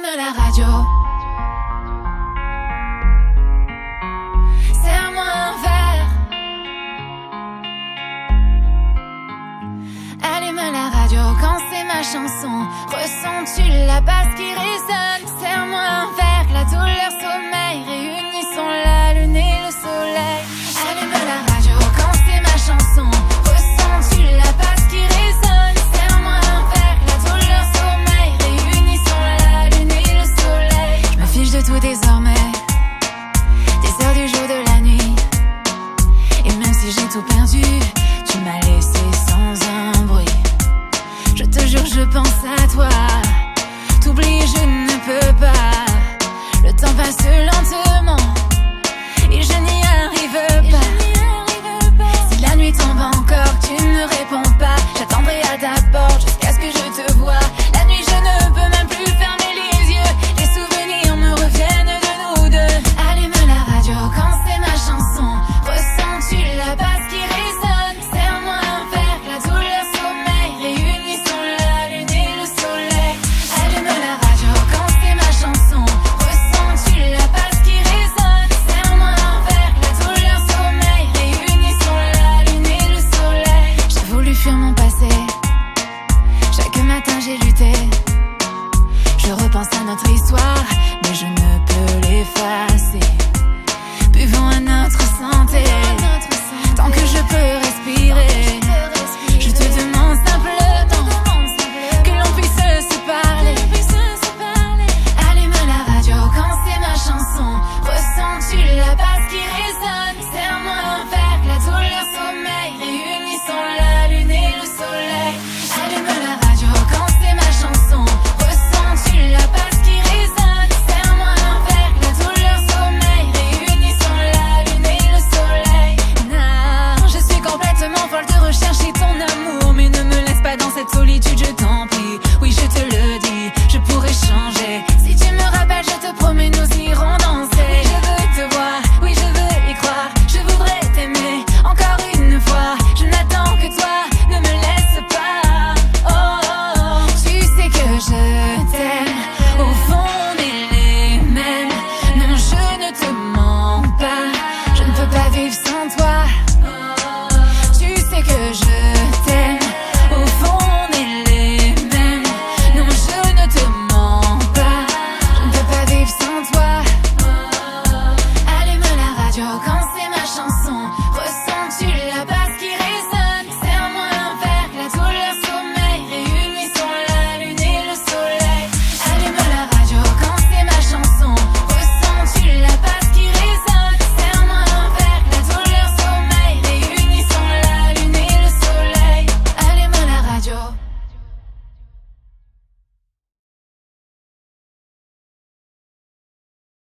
Allume la radio. Serre-moi un verre. Allume la radio quand c'est ma chanson. Ressens-tu la basse qui résonne? Serre-moi un verre, la douleur sommeil. Réunissons la lune et le soleil. Allume la radio quand c'est ma chanson. Ressens-tu la basse qui résonne? Serre-moi un verre, la douleur sommeil. Réunissons la lune et le soleil. Je me fiche de tous tes